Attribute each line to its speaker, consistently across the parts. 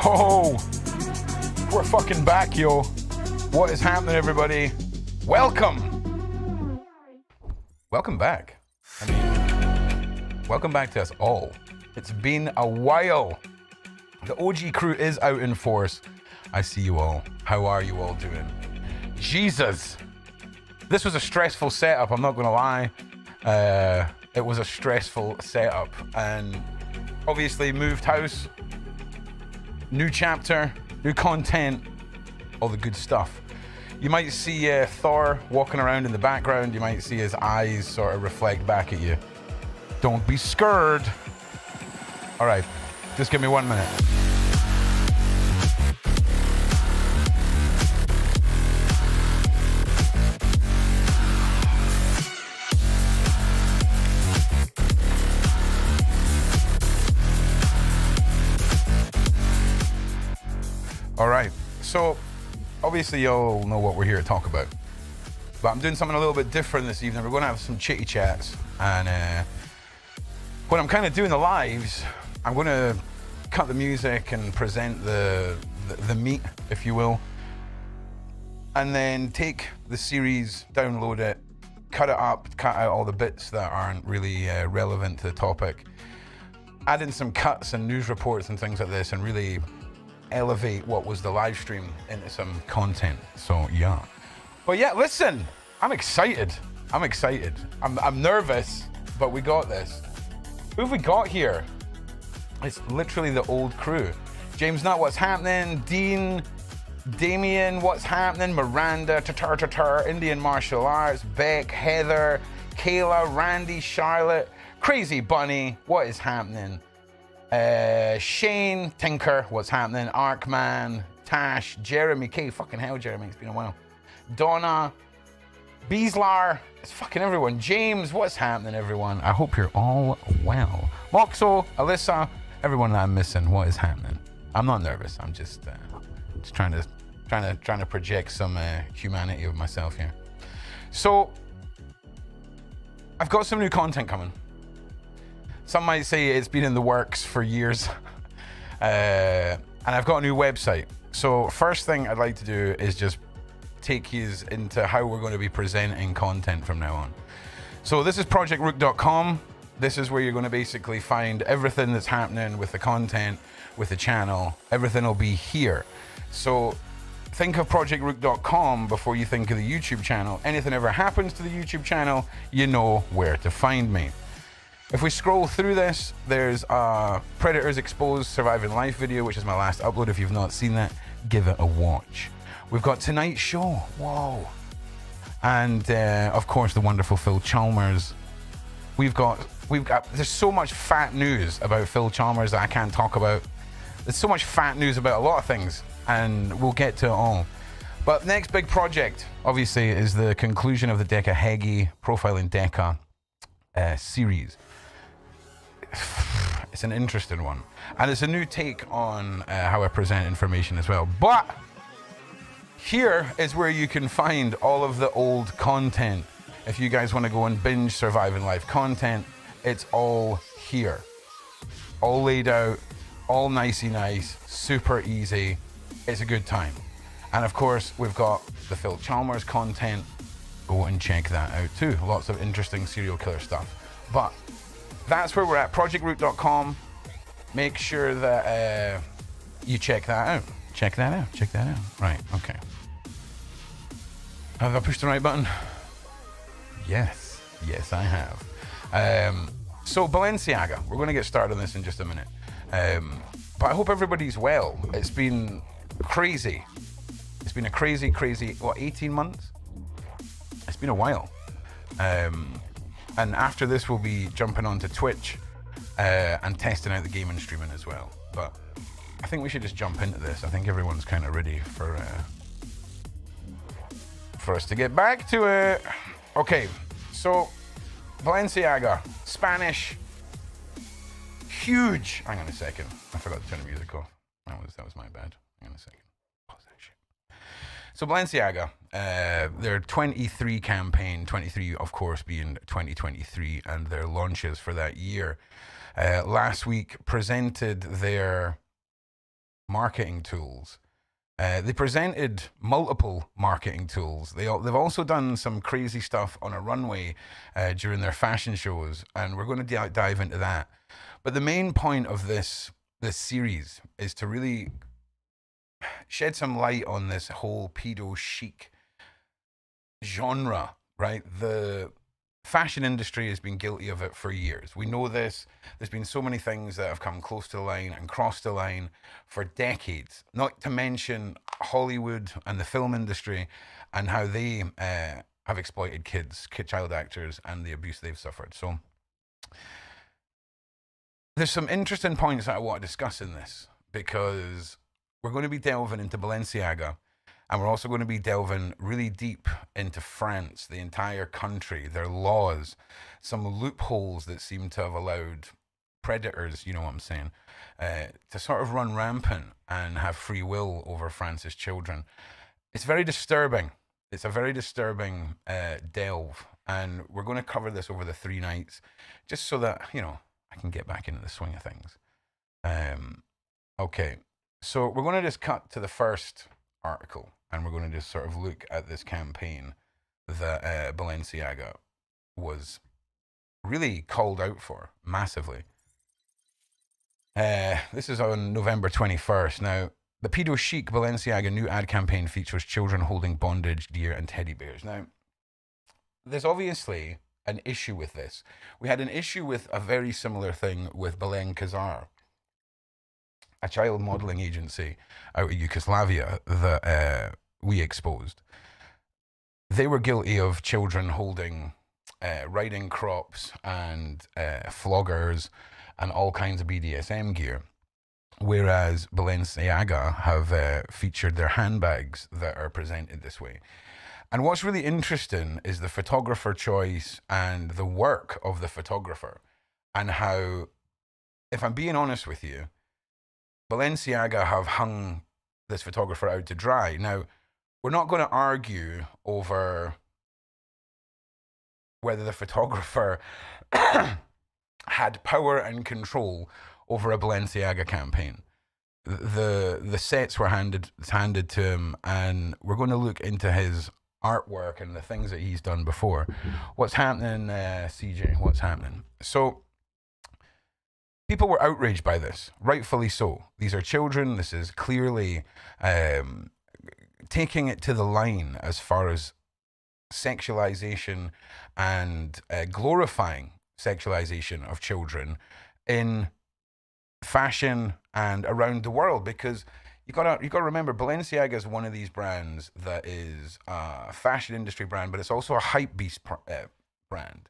Speaker 1: Oh, we're fucking back, yo. What is happening, everybody? Welcome. Welcome back. I mean, welcome back to us all. It's been a while. The OG crew is out in force. I see you all. How are you all doing? Jesus. This was a stressful setup, I'm not gonna lie. It was a stressful setup, and obviously moved house, new chapter, new content, all the good stuff. You might see Thor walking around in the background. You might see his eyes sort of reflect back at you. Don't be scared. All right, just give me 1 minute. All right, so obviously y'all know what we're here to talk about, but I'm doing something a little bit different this evening. We're going to have some chitty chats, and when I'm kind of doing the lives, I'm going to cut the music and present the meat, if you will, and then take the series, download it, cut it up, cut out all the bits that aren't really relevant to the topic, add in some cuts and news reports and things like this, and really elevate what was the live stream into some content. So yeah, but yeah, listen, I'm excited. I'm nervous, but we got this. Who have we got here? It's literally the old crew. James Nutt, what's happening? Dean, Damien, what's happening? Miranda, Tatar, Indian Martial Arts, Beck, Heather, Kayla, Randy, Charlotte, Crazy Bunny, what is happening? Shane, Tinker, what's happening? Arkman, Tash, Jeremy K, fucking hell, Jeremy, it's been a while. Donna, Beeslar, it's fucking everyone. James, what's happening, everyone? I hope you're all well. Moxo, Alyssa, everyone that I'm missing, what is happening? I'm not nervous, I'm just Just trying to project some humanity of myself here. So I've got some new content coming. Some might say it's been in the works for years. And I've got a new website. So first thing I'd like to do is just take you into how we're going to be presenting content from now on. So this is projectrook.com. This is where you're going to basically find everything that's happening with the content, with the channel. Everything will be here. So think of projectrook.com before you think of the YouTube channel. Anything ever happens to the YouTube channel, you know where to find me. If we scroll through this, there's a Predators Exposed Surviving Life video, which is my last upload. If you've not seen that, give it a watch. We've got tonight's show. Whoa. And of course, the wonderful Phil Chalmers. We've got, there's so much fat news about Phil Chalmers that I can't talk about. There's so much fat news about a lot of things, and we'll get to it all. But next big project, obviously, is the conclusion of the Deca Hegi Profiling Deca series. It's an interesting one. And it's a new take on how I present information as well. But here is where you can find all of the old content. If you guys want to go and binge Surviving Life content, it's all here. All laid out, all nicey nice, super easy. It's a good time. And of course, we've got the Phil Chalmers content. Go and check that out too. Lots of interesting serial killer stuff. But that's where we're at, projectrook.com. Make sure that you check that out. Check that out. Right, okay. Have I pushed the right button? Yes, I have. So Balenciaga, we're going to get started on this in just a minute. But I hope everybody's well. It's been crazy. It's been a crazy, what, 18 months? It's been a while. And after this, we'll be jumping onto Twitch and testing out the game and streaming as well. But I think we should just jump into this. I think everyone's kind of ready for us to get back to it. Okay, so Balenciaga, Spanish, huge. Hang on a second. I forgot to turn the music off. That was my bad. Hang on a second. Pause that shit. So Balenciaga, their 23 campaign, 23 of course being 2023, and their launches for that year, last week presented their marketing tools. They presented multiple marketing tools. They've also done some crazy stuff on a runway during their fashion shows, and we're going to dive into that. But the main point of this series is to really shed some light on this whole pedo chic genre, right? The fashion industry has been guilty of it for years. We know this. There's been so many things that have come close to the line and crossed the line for decades, not to mention Hollywood and the film industry and how they have exploited child actors, and the abuse they've suffered. So there's some interesting points that I want to discuss in this, because we're going to be delving into Balenciaga, and we're also going to be delving really deep into France, the entire country, their laws, some loopholes that seem to have allowed predators, you know what I'm saying, to sort of run rampant and have free will over France's children. It's very disturbing. It's a very disturbing delve, and we're going to cover this over the 3 nights, just so that, you know, I can get back into the swing of things. Okay, so we're going to just cut to the first article, and we're going to just sort of look at this campaign that Balenciaga was really called out for massively. This is on November 21st. Now, the pedo chic Balenciaga new ad campaign features children holding bondage, deer, and teddy bears. Now, there's obviously an issue with this. We had an issue with a very similar thing with Balenciaga, a child modeling agency out of Yugoslavia that we exposed. They were guilty of children holding riding crops and floggers and all kinds of BDSM gear, whereas Balenciaga have featured their handbags that are presented this way. And what's really interesting is the photographer choice and the work of the photographer, and how, if I'm being honest with you, Balenciaga have hung this photographer out to dry. Now, we're not going to argue over whether the photographer had power and control over a Balenciaga campaign. The sets were handed to him, and we're going to look into his artwork and the things that he's done before. What's happening, CJ? What's happening? So, people were outraged by this, rightfully so. These are children. This is clearly taking it to the line as far as sexualization and glorifying sexualization of children in fashion and around the world, because you gotta remember, Balenciaga is one of these brands that is a fashion industry brand, but it's also a hype beast brand.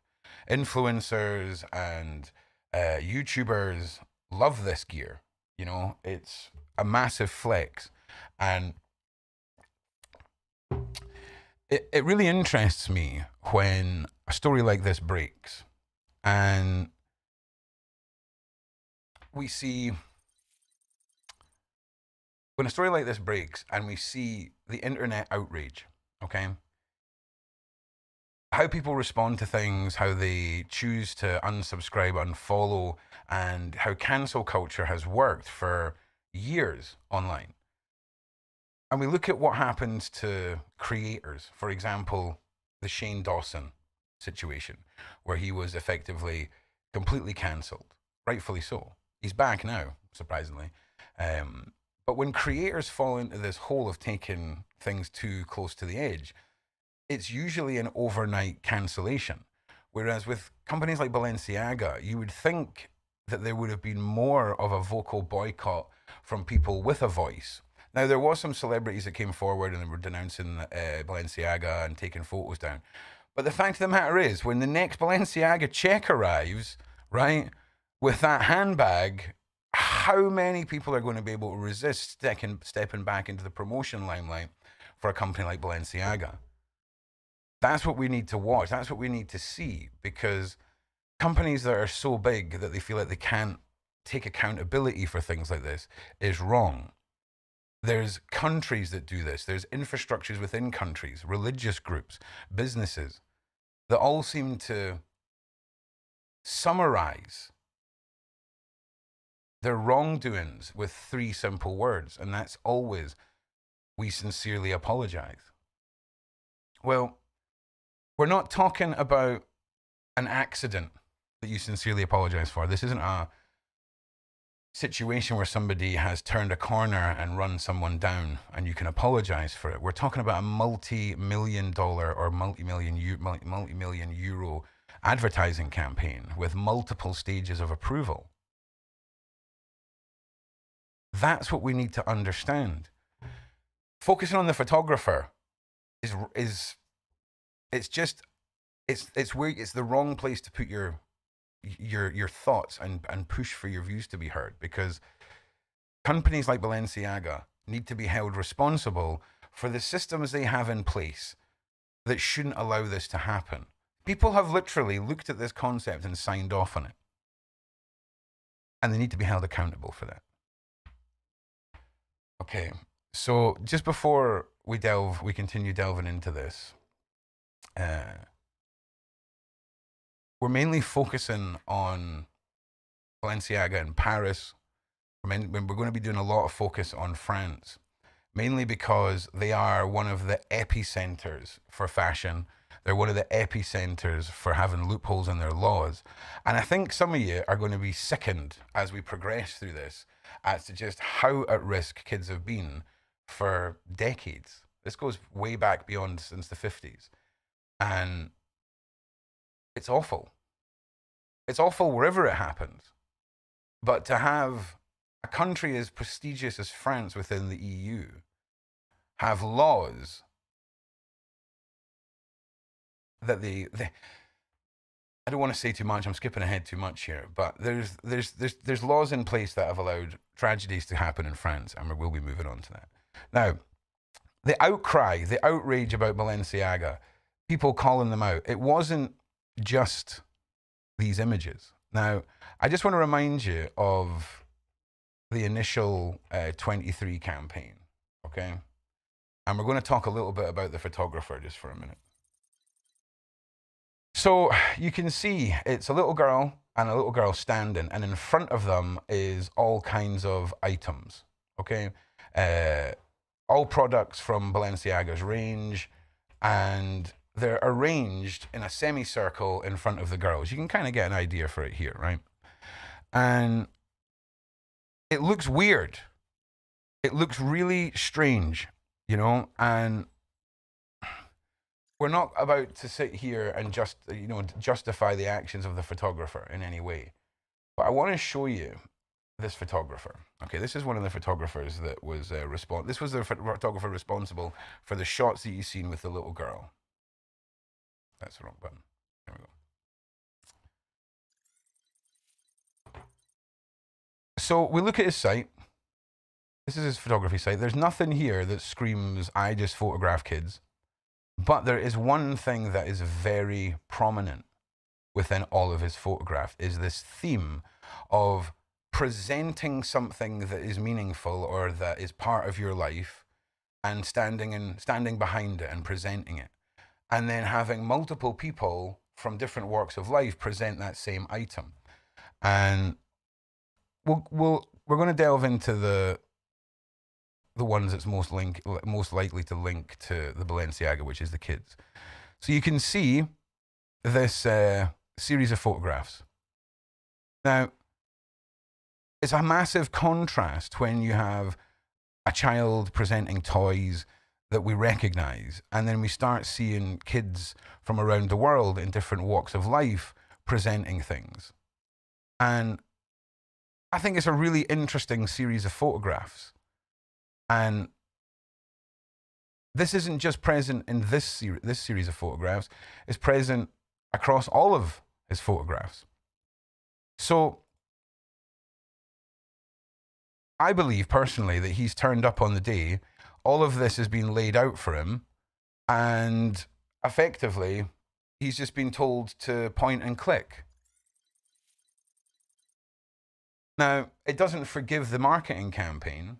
Speaker 1: Influencers and YouTubers love this gear. You know, it's a massive flex, and it really interests me when a story like this breaks, and we see when a story like this breaks and we see the internet outrage, okay? How people respond to things, how they choose to unsubscribe, unfollow, and how cancel culture has worked for years online. And we look at what happens to creators. For example, the Shane Dawson situation, where he was effectively completely cancelled, rightfully so. He's back now, surprisingly. But when creators fall into this hole of taking things too close to the edge, it's usually an overnight cancellation. Whereas with companies like Balenciaga, you would think that there would have been more of a vocal boycott from people with a voice. Now, there was some celebrities that came forward and they were denouncing Balenciaga and taking photos down. But the fact of the matter is, when the next Balenciaga check arrives, right, with that handbag, how many people are going to be able to resist stepping back into the promotion limelight for a company like Balenciaga? That's what we need to watch. That's what we need to see, because companies that are so big that they feel like they can't take accountability for things like this is wrong. There's countries that do this. There's infrastructures within countries, religious groups, businesses that all seem to summarize their wrongdoings with 3 simple words, and that's always, "We sincerely apologize." Well, we're not talking about an accident that you sincerely apologize for. This isn't a situation where somebody has turned a corner and run someone down and you can apologize for it. We're talking about a multi-million dollar or multi-million euro advertising campaign with multiple stages of approval. That's what we need to understand. Focusing on the photographer is the wrong place to put your thoughts and push for your views to be heard, because companies like Balenciaga need to be held responsible for the systems they have in place that shouldn't allow this to happen. People have literally looked at this concept and signed off on it, and they need to be held accountable for that. Okay, so just before we continue delving into this, we're mainly focusing on Balenciaga in Paris. We're going to be doing a lot of focus on France, mainly because they are one of the epicenters for fashion. They're one of the epicenters for having loopholes in their laws. And I think some of you are going to be sickened as we progress through this as to just how at risk kids have been for decades. This goes way back beyond since the 50s. And it's awful. It's awful wherever it happens. But to have a country as prestigious as France within the EU have laws that I don't want to say too much, I'm skipping ahead too much here, but there's laws in place that have allowed tragedies to happen in France, and we will be moving on to that. Now, the outcry, the outrage about Balenciaga, people calling them out, it wasn't just these images. Now, I just want to remind you of the initial 23 campaign, okay? And we're going to talk a little bit about the photographer just for a minute. So you can see it's a little girl and a little girl standing, and in front of them is all kinds of items, okay? All products from Balenciaga's range, and they're arranged in a semicircle in front of the girls. You can kind of get an idea for it here, right? And it looks weird. It looks really strange, you know, and we're not about to sit here and just, justify the actions of the photographer in any way. But I want to show you this photographer. Okay, this is one of the photographers that was this was the photographer responsible for the shots that you've seen with the little girl. That's the wrong button. There we go. So we look at his site. This is his photography site. There's nothing here that screams, I just photograph kids. But there is one thing that is very prominent within all of his photographs, is this theme of presenting something that is meaningful or that is part of your life, and standing behind it and presenting it, and then having multiple people from different walks of life present that same item. And we're going to delve into the ones that's most likely to link to the Balenciaga, which is the kids. So you can see this series of photographs. Now, it's a massive contrast when you have a child presenting toys that we recognize, and then we start seeing kids from around the world in different walks of life presenting things. And I think it's a really interesting series of photographs. And this isn't just present in this series of photographs, it's present across all of his photographs. So I believe personally that he's turned up on the day, all of this has been laid out for him, and effectively he's just been told to point and click. Now, it doesn't forgive the marketing campaign,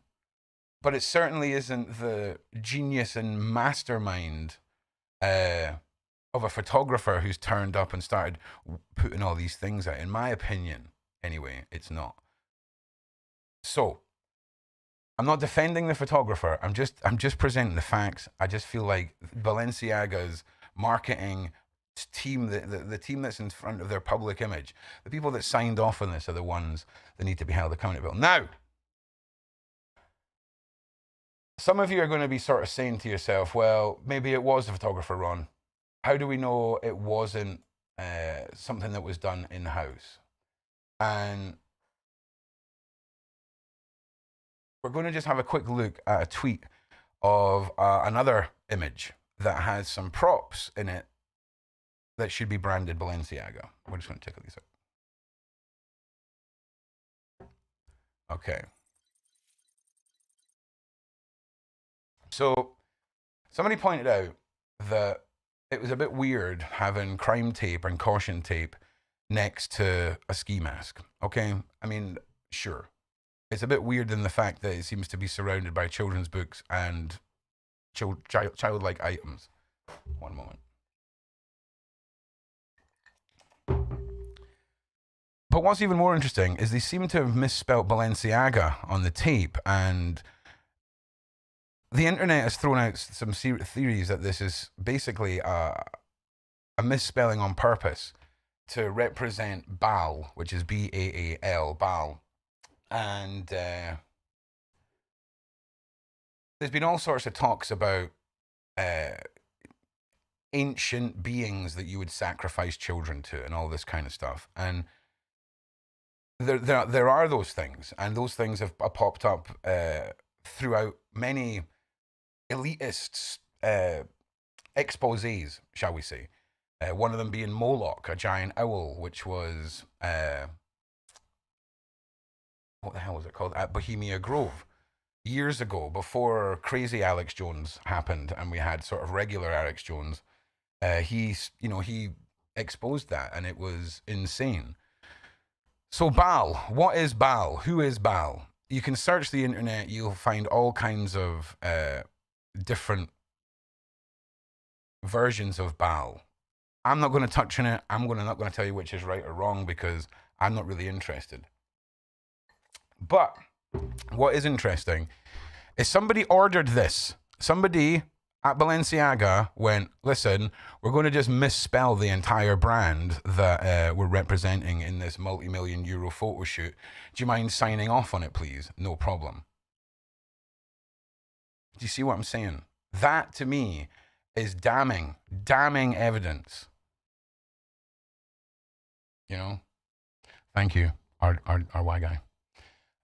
Speaker 1: but it certainly isn't the genius and mastermind of a photographer who's turned up and started putting all these things out. In my opinion, anyway, it's not. So, I'm not defending the photographer. I'm just presenting the facts. I just feel like Balenciaga's marketing team, the team that's in front of their public image, the people that signed off on this are the ones that need to be held accountable. Now, some of you are going to be sort of saying to yourself, well, maybe it was the photographer, Ron. How do we know it wasn't something that was done in-house? And we're going to just have a quick look at a tweet of another image that has some props in it that should be branded Balenciaga. We're just going to take these out. Okay. So somebody pointed out that it was a bit weird having crime tape and caution tape next to a ski mask. Okay, I mean, sure. It's a bit weird in the fact that it seems to be surrounded by children's books and childlike items. One moment. But what's even more interesting is they seem to have misspelt Balenciaga on the tape, and the internet has thrown out some theories that this is basically a misspelling on purpose to represent Baal, which is B-A-A-L, Baal. And there's been all sorts of talks about ancient beings that you would sacrifice children to and all this kind of stuff. And there are those things, and those things have popped up throughout many elitist exposés, shall we say. One of them being Moloch, a giant owl, which was, what the hell was it called? At Bohemia Grove, years ago, before crazy Alex Jones happened and we had sort of regular Alex Jones. He exposed that, and it was insane. So Baal, what is Baal? Who is Baal? you can search the internet, you'll find all kinds of different versions of Baal. I'm not going to touch on it. I'm not going to tell you which is right or wrong because I'm not really interested. But what is interesting is somebody ordered this. Somebody at Balenciaga went, listen, we're going to just misspell the entire brand that we're representing in this multi-million euro photo shoot. Do you mind signing off on it, please? No problem. Do you see what I'm saying? That, to me, is damning evidence. You know? Thank you, our Y guy.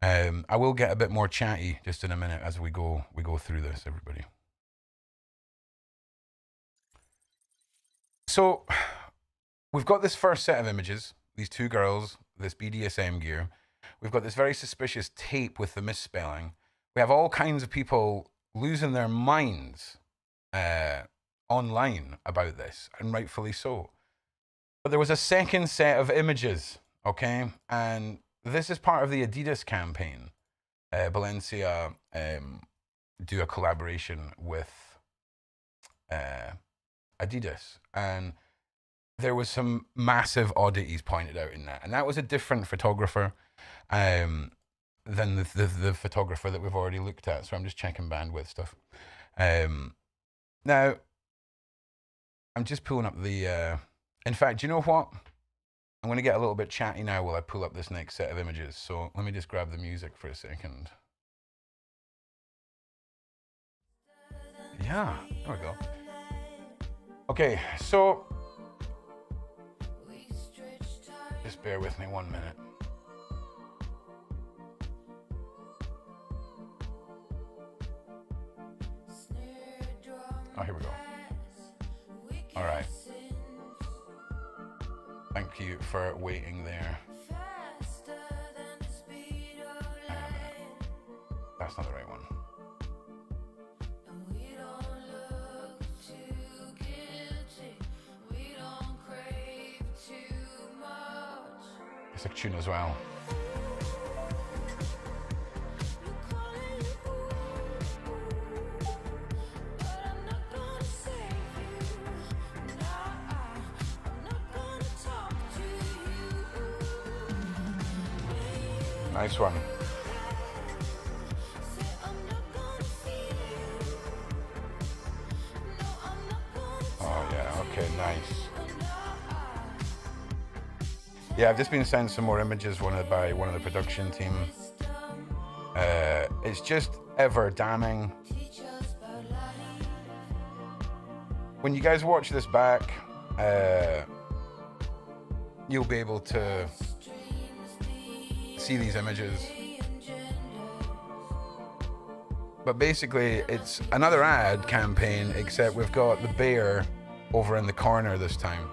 Speaker 1: I will get a bit more chatty just in a minute as we go through this, everybody. So we've got this first set of images, these two girls, this BDSM gear. We've got this very suspicious tape with the misspelling. We have all kinds of people losing their minds online about this, and rightfully so. But there was a second set of images, okay? And this is part of the Adidas campaign. Balenciaga do a collaboration with Adidas, and there was some massive oddities pointed out in that, and that was a different photographer than the photographer that we've already looked at. So I'm just checking bandwidth stuff. Now I'm just pulling up the. In fact, you know what? I'm going to get a little bit chatty now while I pull up this next set of images. So let me just grab the music for a second. Yeah, there we go. Okay, so just bear with me 1 minute. Oh, here we go. All right. Thank you for waiting there. Hang on a minute. That's not the right one. It's a tune as well. Nice one. Oh yeah, okay, nice. Yeah, I've just been sent some more images by one of the production team. It's just ever damning. When you guys watch this back, you'll be able to see these images. But basically, it's another ad campaign, except we've got the bear over in the corner this time.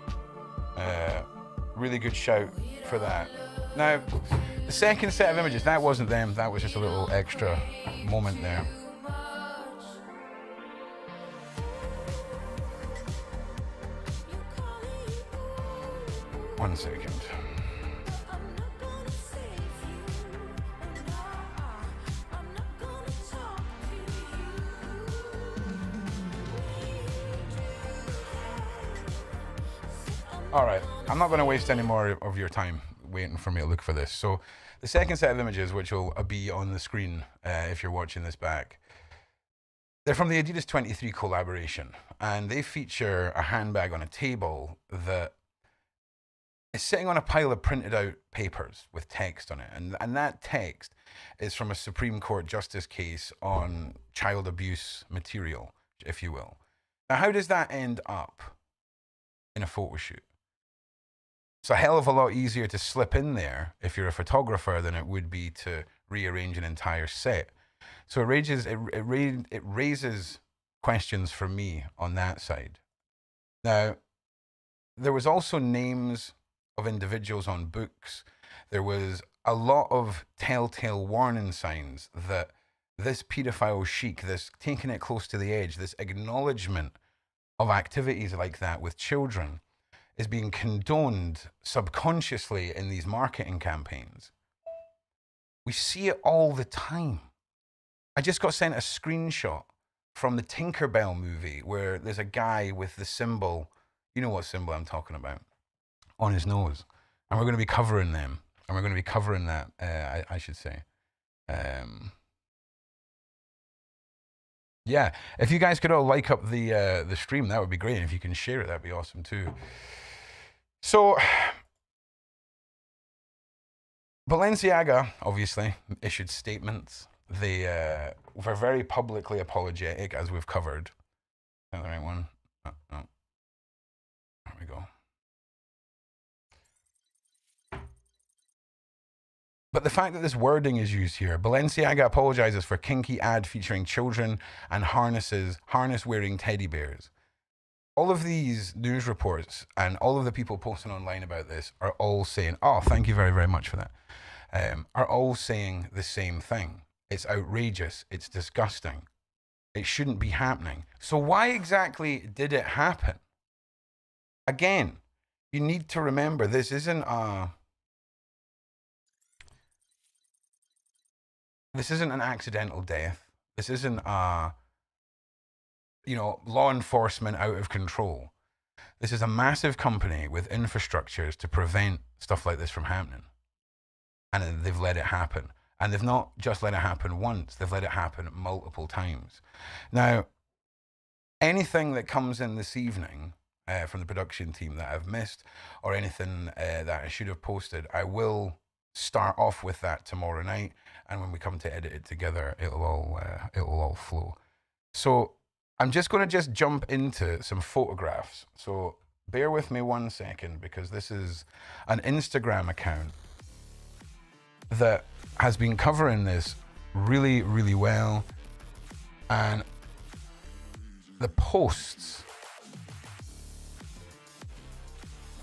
Speaker 1: Really good shout for that. Now, the second set of images, that wasn't them, that was just a little extra moment there. One second. All right, I'm not going to waste any more of your time waiting for me to look for this. So the second set of images, which will be on the screen if you're watching this back, they're from the Adidas 23 collaboration, and they feature a handbag on a table that is sitting on a pile of printed out papers with text on it. And that text is from a Supreme Court justice case on child abuse material, if you will. Now, how does that end up in a photo shoot? It's a hell of a lot easier to slip in there if you're a photographer than it would be to rearrange an entire set. So it raises questions for me on that side. Now, there was also names of individuals on books. There was a lot of telltale warning signs that this pedophile chic, this taking it close to the edge, this acknowledgement of activities like that with children is being condoned subconsciously in these marketing campaigns. We see it all the time. I just got sent a screenshot from the Tinkerbell movie where there's a guy with the symbol, you know what symbol I'm talking about, on his nose. And we're going to be covering them. And we're going to be covering that, I should say. Yeah, if you guys could all like up the stream, that would be great. And if you can share it, that'd be awesome too. So, Balenciaga obviously issued statements. They were very publicly apologetic, as we've covered. Is that the right one? Oh, oh. There we go. But the fact that this wording is used here, Balenciaga apologizes for kinky ad featuring children and harness-wearing teddy bears. All of these news reports and all of the people posting online about this are all saying, oh, thank you very, very much for that, are all saying the same thing. It's outrageous. It's disgusting. It shouldn't be happening. So why exactly did it happen? Again, you need to remember this isn't an accidental death. This isn't law enforcement out of control. This is a massive company with infrastructures to prevent stuff like this from happening. And they've let it happen. And they've not just let it happen once, they've let it happen multiple times. Now, anything that comes in this evening from the production team that I've missed, or anything that I should have posted, I will start off with that tomorrow night. And when we come to edit it together, it'll all flow. So I'm just going to jump into some photographs. So bear with me 1 second, because this is an Instagram account that has been covering this really, really well. And the posts,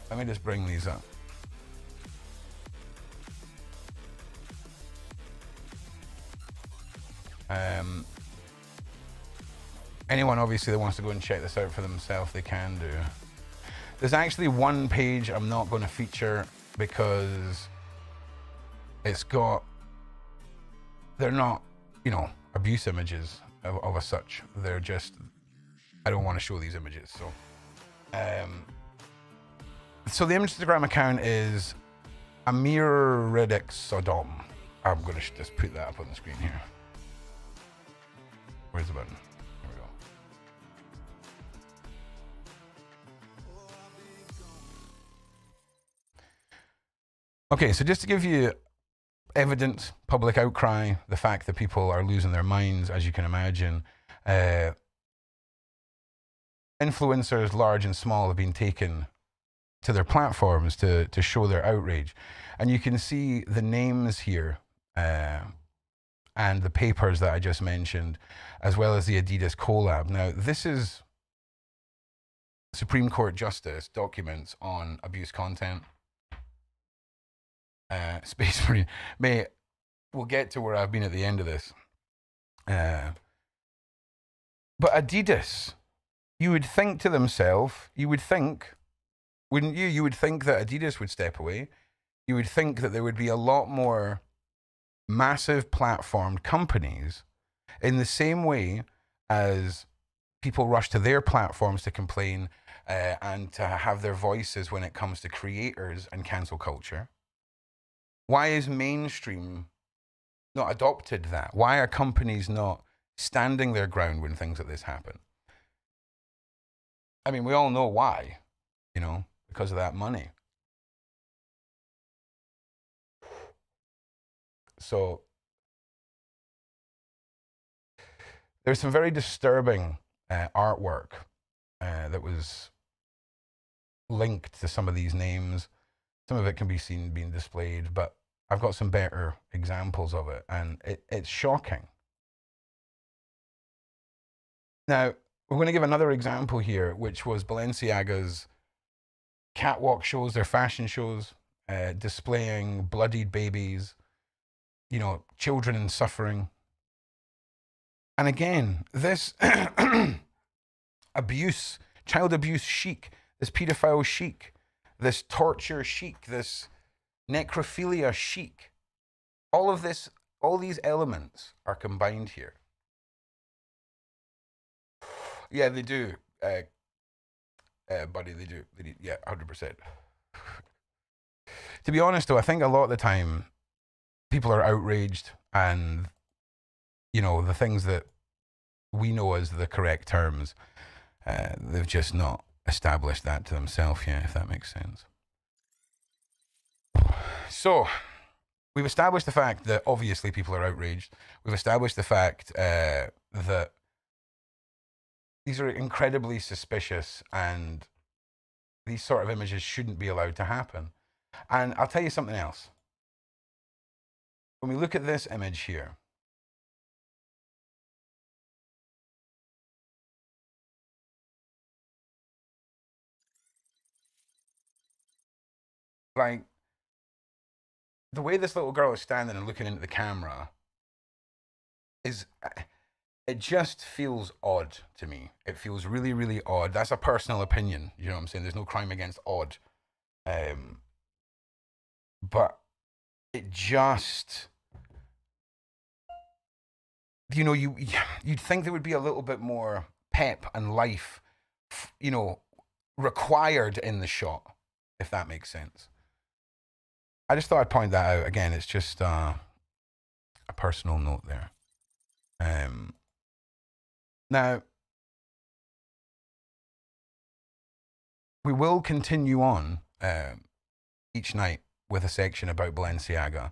Speaker 1: let me just bring these up. Anyone obviously that wants to go and check this out for themselves, they can do. There's actually one page I'm not going to feature because they're not, abuse images of a such. They're just, I don't want to show these images. So the Instagram account is Amir Redek Sodom. I'm going to just put that up on the screen here. Where's the button? There we go. Okay, so just to give you evidence, public outcry, the fact that people are losing their minds, as you can imagine. Influencers, large and small, have been taken to their platforms to show their outrage. And you can see the names here and the papers that I just mentioned, as well as the Adidas collab. Now, this is Supreme Court Justice documents on abuse content. Space Marine. We'll get to where I've been at the end of this. But Adidas, you would think to themselves, wouldn't you? You would think that Adidas would step away. You would think that there would be a lot more massive platformed companies, in the same way as people rush to their platforms to complain and to have their voices when it comes to creators and cancel culture. Why is mainstream not adopted that? Why are companies not standing their ground when things like this happen? I mean, we all know why, because of that money. So there's some very disturbing artwork that was linked to some of these names. Some of it can be seen being displayed, but I've got some better examples of it, and it's shocking. Now, we're going to give another example here, which was Balenciaga's catwalk shows, their fashion shows, displaying bloodied babies, children in suffering. And again, this abuse, child abuse chic, this pedophile chic, this torture chic, this necrophilia chic All of this, all these elements are combined here. Yeah, they do, buddy. They do. They do. Yeah, 100%. To be honest, though, I think a lot of the time people are outraged, and the things that we know as the correct terms, they've just not established that to themselves yet, if that makes sense. So, we've established the fact that obviously people are outraged. We've established the fact that these are incredibly suspicious, and these sort of images shouldn't be allowed to happen. And I'll tell you something else. When we look at this image here, like, the way this little girl is standing and looking into the camera is, it just feels odd to me. It feels really, really odd. That's a personal opinion. You know what I'm saying? There's no crime against odd. But it just, you'd think there would be a little bit more pep and life, required in the shot, if that makes sense. I just thought I'd point that out. Again, it's just a personal note there. Now, we will continue on each night with a section about Balenciaga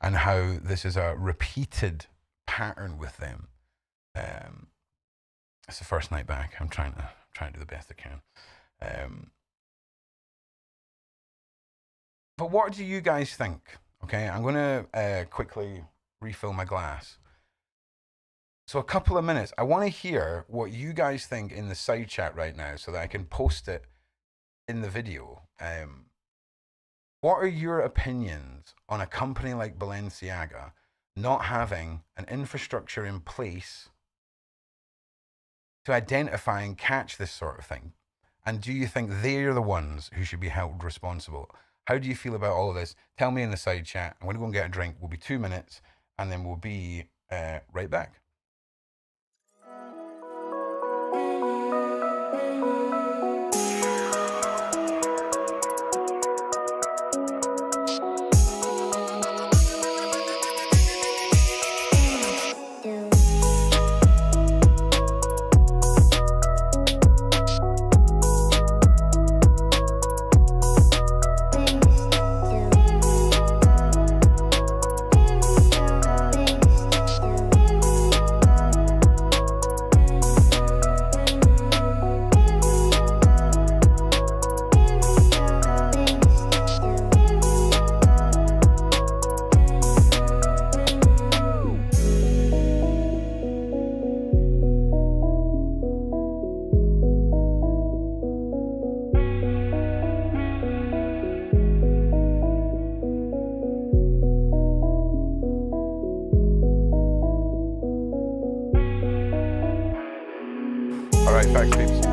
Speaker 1: and how this is a repeated pattern with them. It's the first night back. I'm trying to do the best I can. But what do you guys think? Okay, I'm going to quickly refill my glass. So a couple of minutes. I want to hear what you guys think in the side chat right now so that I can post it in the video. What are your opinions on a company like Balenciaga not having an infrastructure in place to identify and catch this sort of thing? And do you think they're the ones who should be held responsible? How do you feel about all of this? Tell me in the side chat. I'm going to go and get a drink. We'll be 2 minutes, and then we'll be right back. Facts, peeps.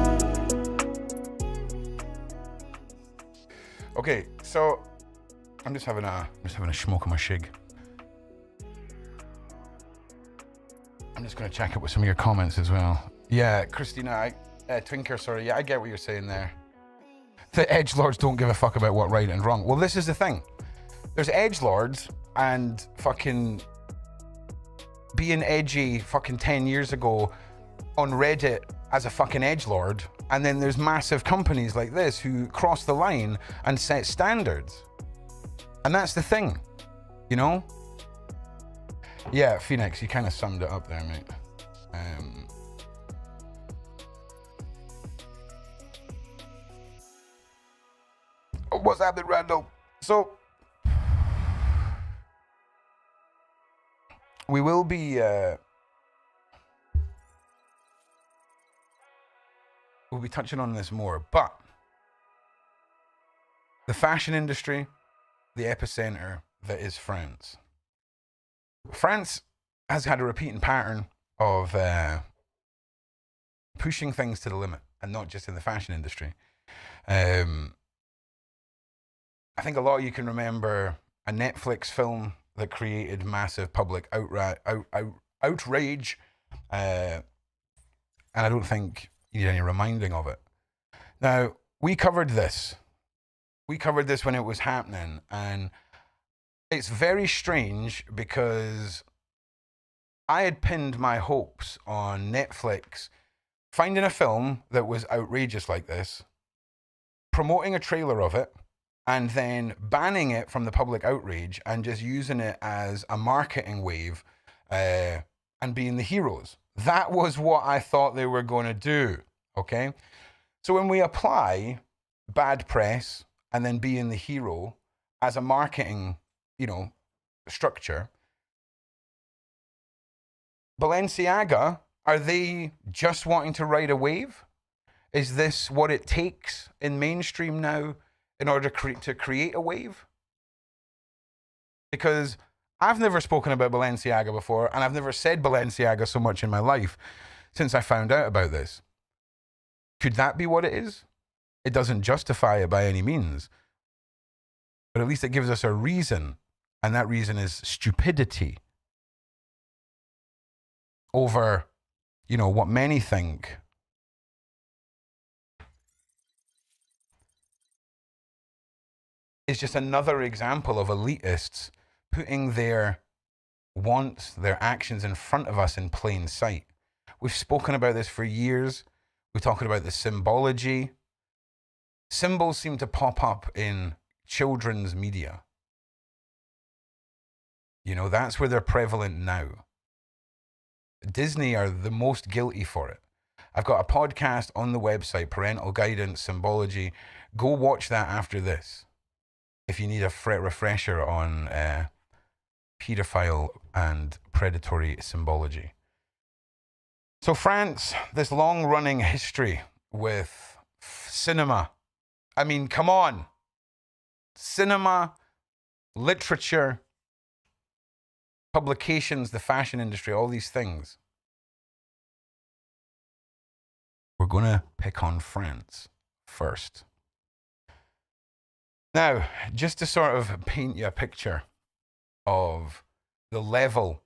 Speaker 1: Okay, so I'm just having a smoke on my shig. I'm just going to check it with some of your comments as well. Yeah, Christina, Twinker, sorry. Yeah, I get what you're saying there. The edgelords don't give a fuck about what right and wrong. Well, this is the thing. There's edgelords and fucking being edgy fucking 10 years ago on Reddit as a fucking edgelord, and then there's massive companies like this who cross the line and set standards. And that's the thing, Yeah, Phoenix, you kind of summed it up there, mate. What's happening, Randall? So, we will be we'll be touching on this more, but the fashion industry, the epicenter that is France. France has had a repeating pattern of pushing things to the limit, and not just in the fashion industry. I think a lot of you can remember a Netflix film that created massive public outrage, and I don't think you need any reminding of it. Now, we covered this. We covered this when it was happening, and it's very strange because I had pinned my hopes on Netflix finding a film that was outrageous like this, promoting a trailer of it, and then banning it from the public outrage and just using it as a marketing wave and being the heroes. That was what I thought they were going to do, okay? So when we apply bad press and then being the hero as a marketing, structure, Balenciaga, are they just wanting to ride a wave? Is this what it takes in mainstream now in order to create a wave? Because I've never spoken about Balenciaga before, and I've never said Balenciaga so much in my life since I found out about this. Could that be what it is? It doesn't justify it by any means, but at least it gives us a reason, and that reason is stupidity over, what many think. It's just another example of elitists putting their wants, their actions in front of us in plain sight. We've spoken about this for years. We're talking about the symbology. Symbols seem to pop up in children's media. That's where they're prevalent now. Disney are the most guilty for it. I've got a podcast on the website, Parental Guidance, Symbology. Go watch that after this if you need a refresher on pedophile and predatory symbology. So France, this long-running history with cinema. I mean, come on. Cinema, literature, publications, the fashion industry, all these things. We're going to pick on France first. Now, just to sort of paint you a picture of the level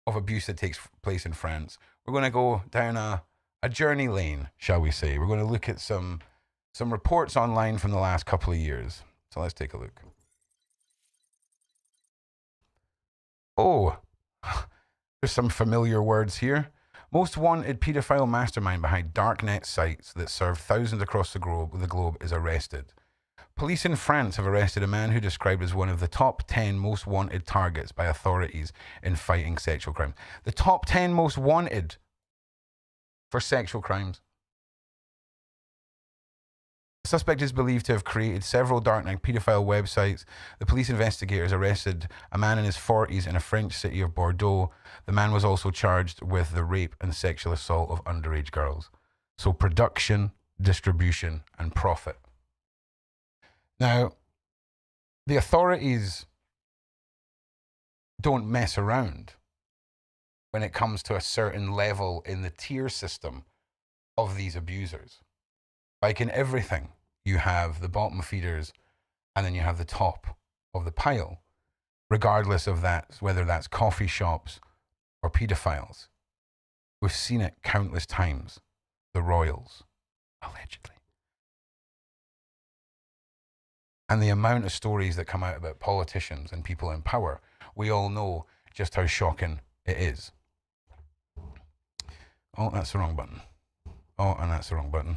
Speaker 1: of abuse that takes place in France, we're going to go down a journey lane, shall we say. We're going to look at some reports online from the last couple of years. So let's take a look. Oh, there's some familiar words here. Most wanted paedophile mastermind behind darknet sites that serve thousands across the globe is arrested. Police in France have arrested a man who described as one of the top 10 most wanted targets by authorities in fighting sexual crimes. The top 10 most wanted for sexual crimes. The suspect is believed to have created several darknet pedophile websites. The police investigators arrested a man in his 40s in a French city of Bordeaux. The man was also charged with the rape and sexual assault of underage girls. So production, distribution, and profit. Now, the authorities don't mess around when it comes to a certain level in the tier system of these abusers. Like in everything, you have the bottom feeders and then you have the top of the pile, regardless of that, whether that's coffee shops or pedophiles. We've seen it countless times. The royals, allegedly. And the amount of stories that come out about politicians and people in power, we all know just how shocking it is. Oh, that's the wrong button. Oh, and that's the wrong button.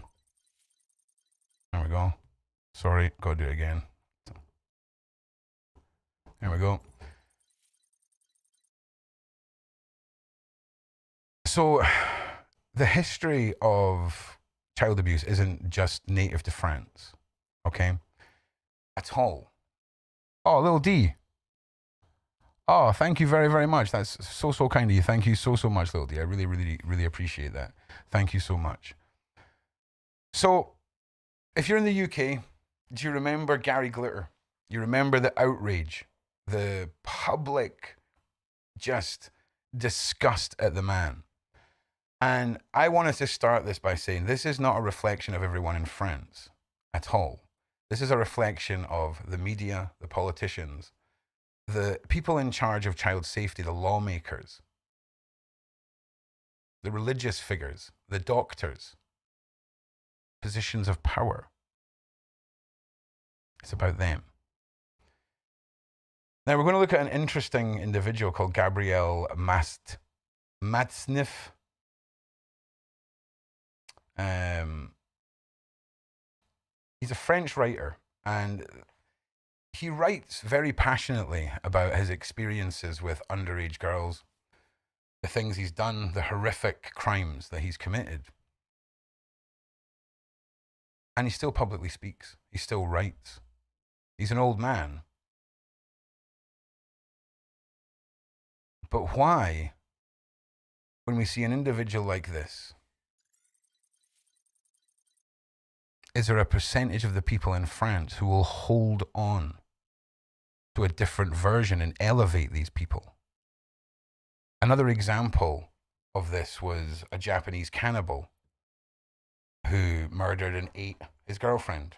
Speaker 1: There we go. Sorry, gotta do it again. There we go. So, the history of child abuse isn't just native to France, okay? At all. Oh, little D. Oh, thank you very, very much. That's so kind of you. Thank you so much, little D. I really, really, really appreciate that. Thank you so much. So, if you're in the UK, do you remember Gary Glitter? You remember the outrage, the public just disgust at the man. And I wanted to start this by saying this is not a reflection of everyone in France at all. This is a reflection of the media, the politicians, the people in charge of child safety, the lawmakers, the religious figures, the doctors, positions of power. It's about them. Now we're going to look at an interesting individual called Gabriel Matzneff. He's a French writer, and he writes very passionately about his experiences with underage girls, the things he's done, the horrific crimes that he's committed. And he still publicly speaks. He still writes. He's an old man. But why, when we see an individual like this, is there a percentage of the people in France who will hold on to a different version and elevate these people? Another example of this was a Japanese cannibal who murdered and ate his girlfriend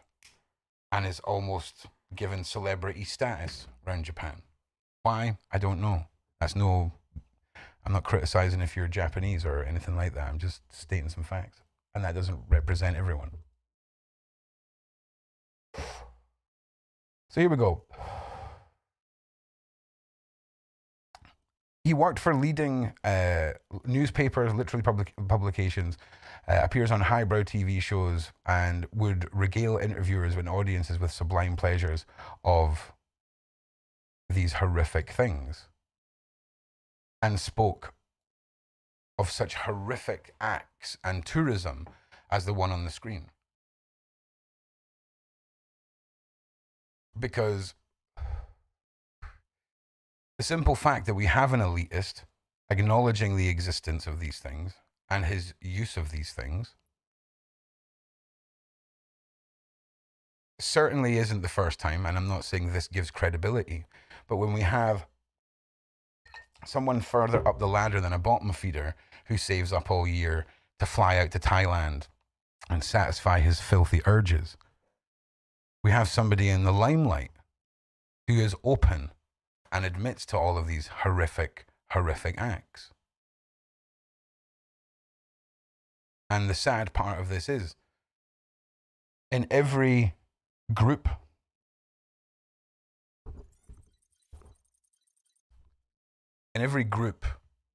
Speaker 1: and is almost given celebrity status around Japan. Why? I don't know. I'm not criticizing if you're Japanese or anything like that. I'm just stating some facts. And that doesn't represent everyone. So here we go. He worked for leading newspapers, literally publications, appears on highbrow TV shows, and would regale interviewers and audiences with sublime pleasures of these horrific things, and spoke of such horrific acts and tourism as the one on the screen. Because the simple fact that we have an elitist acknowledging the existence of these things and his use of these things certainly isn't the first time, and I'm not saying this gives credibility, but when we have someone further up the ladder than a bottom feeder who saves up all year to fly out to Thailand and satisfy his filthy urges, we have somebody in the limelight who is open and admits to all of these horrific acts. And the sad part of this is, in every group,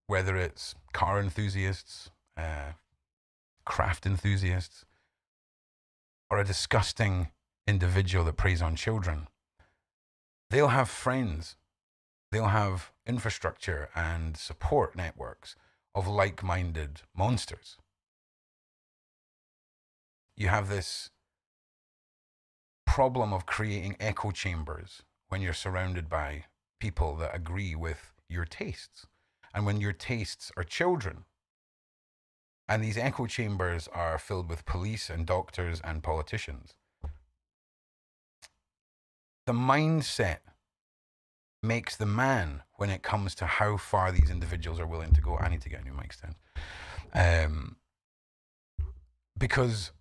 Speaker 1: whether it's car enthusiasts, craft enthusiasts, or a disgusting individual that preys on children, they'll have friends, they'll have infrastructure and support networks of like-minded monsters. You have this problem of creating echo chambers when you're surrounded by people that agree with your tastes, and when your tastes are children. And these echo chambers are filled with police and doctors and politicians. The mindset makes the man when it comes to how far these individuals are willing to go. I need to get a new mic stand. Because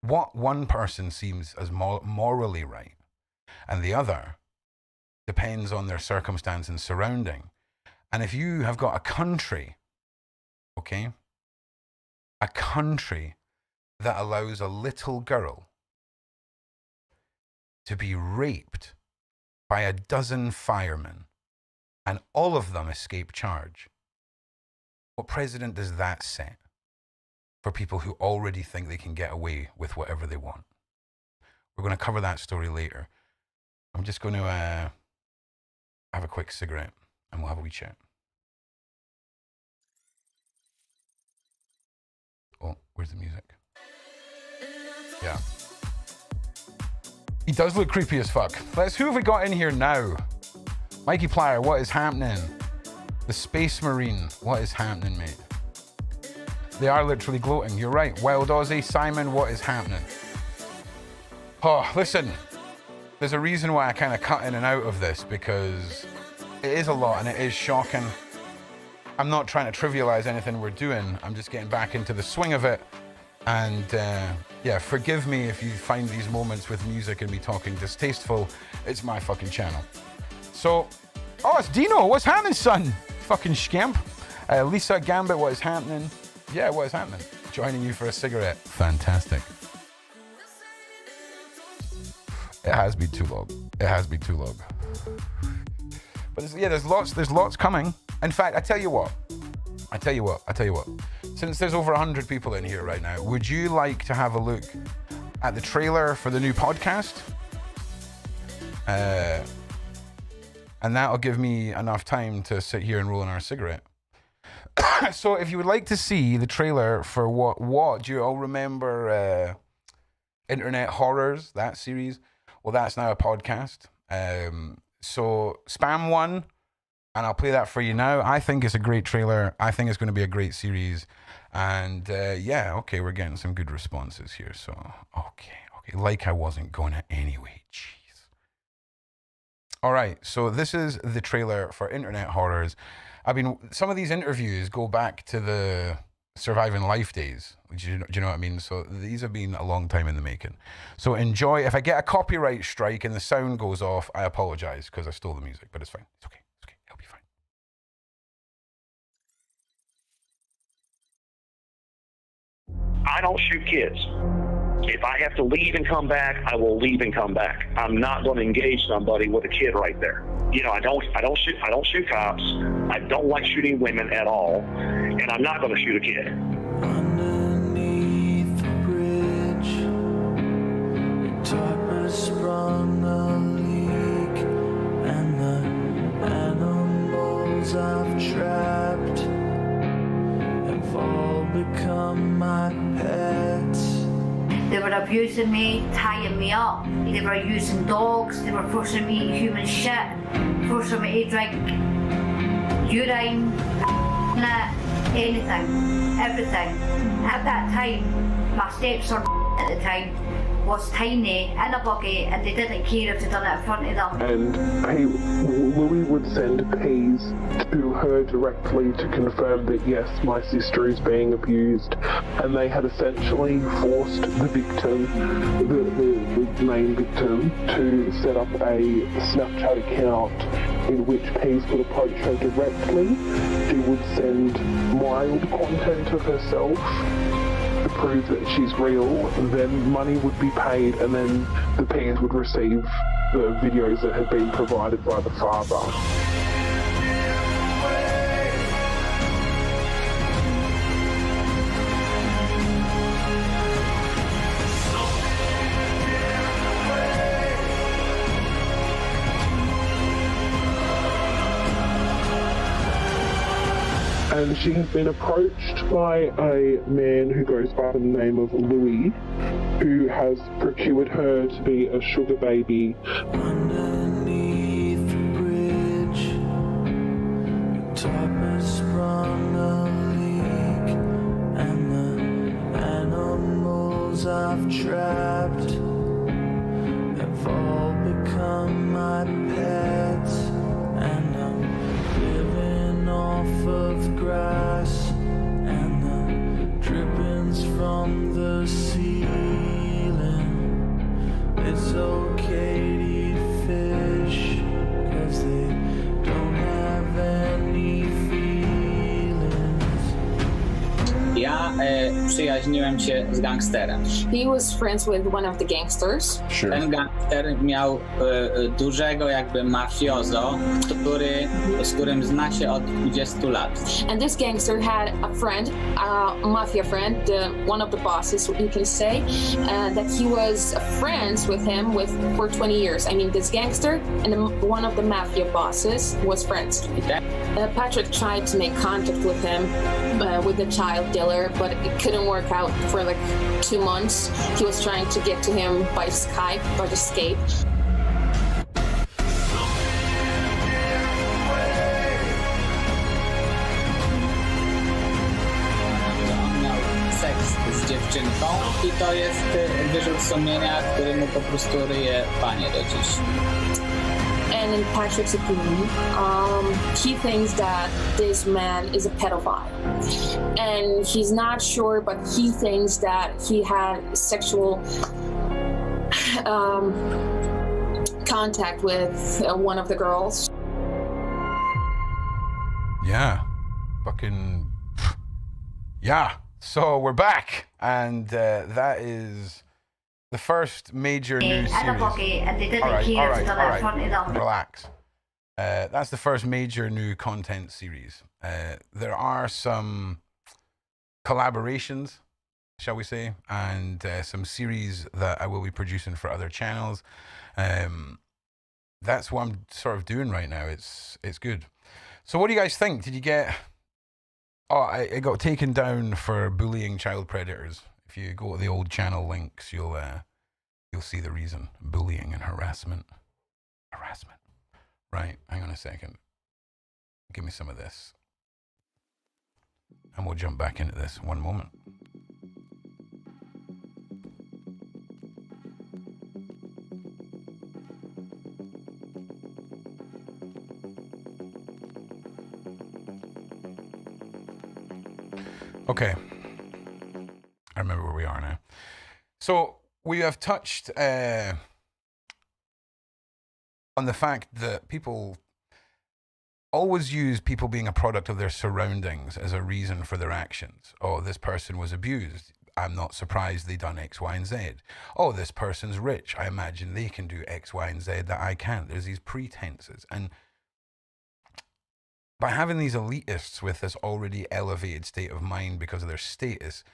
Speaker 1: what one person seems as morally right and the other depends on their circumstance and surrounding. And if you have got a country, okay, a country that allows a little girl to be raped by a dozen firemen and all of them escape charge, what precedent does that set for people who already think they can get away with whatever they want? We're going to cover that story later. I'm just going to have a quick cigarette and we'll have a wee chat. Oh, where's the music? Yeah. He does look creepy as fuck. Who have we got in here now? Mikey Plier, what is happening? The Space Marine, what is happening, mate? They are literally gloating. You're right. Wild Aussie, Simon, what is happening? Oh, listen. There's a reason why I kind of cut in and out of this, because it is a lot and it is shocking. I'm not trying to trivialize anything we're doing. I'm just getting back into the swing of it. And yeah, forgive me if you find these moments with music and me talking distasteful. It's my fucking channel. So, oh, it's Dino. What's happening, son? Fucking scamp. Lisa Gambit, what is happening? Yeah, what is happening? Joining you for a cigarette. Fantastic. It has been too long. It has been too long. But there's lots coming. In fact, I tell you what. Since there's over 100 people in here right now, would you like to have a look at the trailer for the new podcast? And that'll give me enough time to sit here and roll another cigarette. So if you would like to see the trailer for what do you all remember Internet Horrors, that series? Well, that's now a podcast. So spam one, and I'll play that for you now. I think it's a great trailer. I think it's going to be a great series. And yeah, okay, we're getting some good responses here. So, okay, like I wasn't going to anyway. Jeez. All right, so this is the trailer for Internet Horrors. Some of these interviews go back to the Surviving Life days. Do you know what I mean? So these have been a long time in the making. So enjoy. If I get a copyright strike and the sound goes off, I apologize because I stole the music, but it's fine. It's okay. It'll be fine.
Speaker 2: I don't shoot kids. If I have to leave and come back, I will leave and come back. I'm not going to engage somebody with a kid right there. You know, I don't shoot cops. I don't like shooting women at all, and I'm not going to shoot a kid.
Speaker 3: Underneath the bridge, the tarp sprung a leak, and the animals I've trapped have all become my pets.
Speaker 4: They were abusing me, tying me up. They were using dogs. They were forcing me to eat human shit, forcing me to drink urine, anything, everything. At that time, my stepson at the time was tiny in a buggy, and they didn't care if they done it in front of them.
Speaker 5: And Louis would send Peas to her directly to confirm that yes, my sister is being abused, and they had essentially forced the victim, the main victim, to set up a Snapchat account in which Peas would approach her directly. She would send mild content of herself to prove that she's real, then money would be paid, and then the parents would receive the videos that had been provided by the father. And she has been approached by a man who goes by the name of Louis, who has procured her to be a sugar baby.
Speaker 3: Underneath the bridge, the top has sprung a leak, and the animals I've trapped have all become my pets, and I'm living off of grass and the drippings from the ceiling. It's okay to eat fish, 'cause they don't have any feelings.
Speaker 6: Ja przyjaźniłem się z gangsterem.
Speaker 7: He was friends with one of the gangsters.
Speaker 5: Sure.
Speaker 6: Ten gangster miał dużego jakby mafiozo, z którym zna się od 20 lat.
Speaker 7: And this gangster had a friend, a mafia friend, one of the bosses, you can say, that he was friends with him for 20 years. I mean, this gangster and one of the mafia bosses was friends. Patrick tried to make contact with him, with the child dealer, but it couldn't work out for like 2 months. He was trying to get to him by Skype, but escape.
Speaker 6: On miał seks z dziewczynką i to jest wyrzut sumienia, który mu po prostu ryje panie do dziś.
Speaker 7: And in Patrick's opinion, he thinks that this man is a pedophile. And he's not sure, but he thinks that he had sexual contact with one of the girls.
Speaker 1: Yeah. Fucking. Yeah. So we're back. And that is the first major new series.
Speaker 4: And they didn't care to go in front of them.
Speaker 1: Relax. That's the first major new content series. There are some collaborations, shall we say, and some series that I will be producing for other channels. That's what I'm sort of doing right now. It's good. So what do you guys think? Did you get... Oh, it got taken down for bullying child predators. If you go to the old channel links, you'll see the reason. Bullying and harassment. Harassment. Right, hang on a second. Give me some of this. And we'll jump back into this one moment. Okay. I remember where we are now. So we have touched on the fact that people always use people being a product of their surroundings as a reason for their actions. Oh, this person was abused. I'm not surprised they done X, Y, and Z. Oh, this person's rich. I imagine they can do X, Y, and Z that I can't. There's these pretenses. And by having these elitists with this already elevated state of mind because of their status,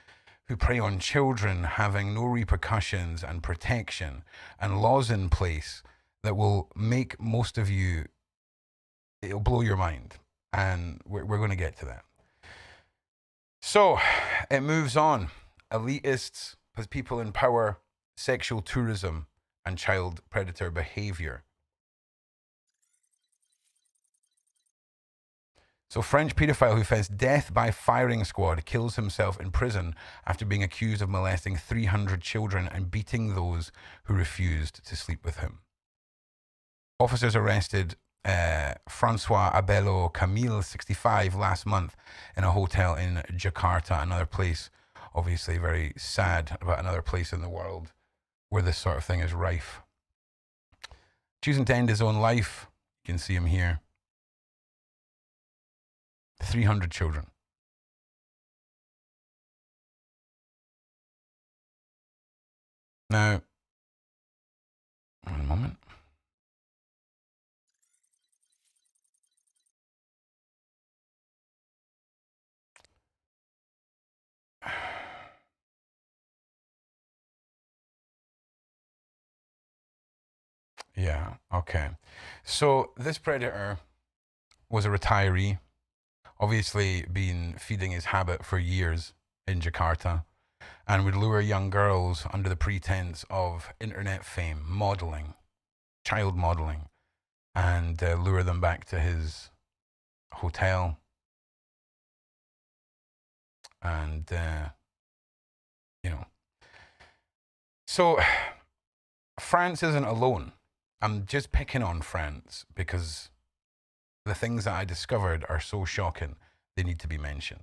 Speaker 1: who prey on children having no repercussions and protection and laws in place that will make most of you, it'll blow your mind. And we're going to get to that. So it moves on. Elitists, people in power, sexual tourism, and child predator behavior. So French paedophile who faced death by firing squad kills himself in prison after being accused of molesting 300 children and beating those who refused to sleep with him. Officers arrested Francois Abello Camille, 65, last month in a hotel in Jakarta, another place, obviously very sad about another place in the world where this sort of thing is rife. Choosing to end his own life, you can see him here. 300 children. Now, one moment. Yeah, okay. So this predator was a retiree, obviously been feeding his habit for years in Jakarta, and would lure young girls under the pretense of internet fame, modeling, child modeling, and lure them back to his hotel. And, So France isn't alone. I'm just picking on France because the things that I discovered are so shocking, they need to be mentioned.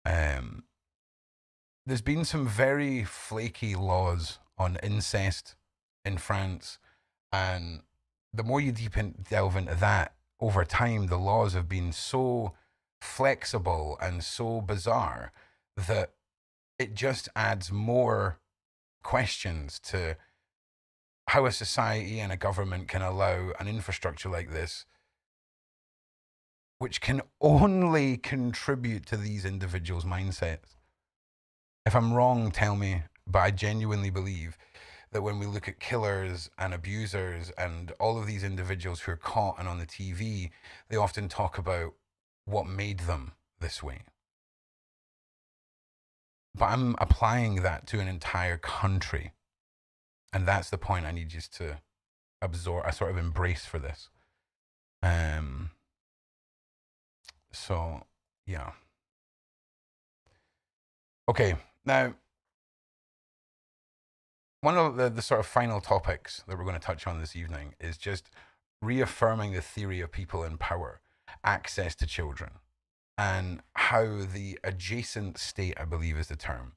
Speaker 1: There's been some very flaky laws on incest in France, and the more you delve into that, over time, the laws have been so flexible and so bizarre that it just adds more questions to how a society and a government can allow an infrastructure like this, which can only contribute to these individuals' mindsets. If I'm wrong, tell me, but I genuinely believe that when we look at killers and abusers and all of these individuals who are caught and on the TV, they often talk about what made them this way. But I'm applying that to an entire country. And that's the point I need you to absorb, I sort of embrace for this. So, yeah. Okay, now, one of the sort of final topics that we're going to touch on this evening is just reaffirming the theory of people in power, access to children, and how the adjacent state, I believe is the term,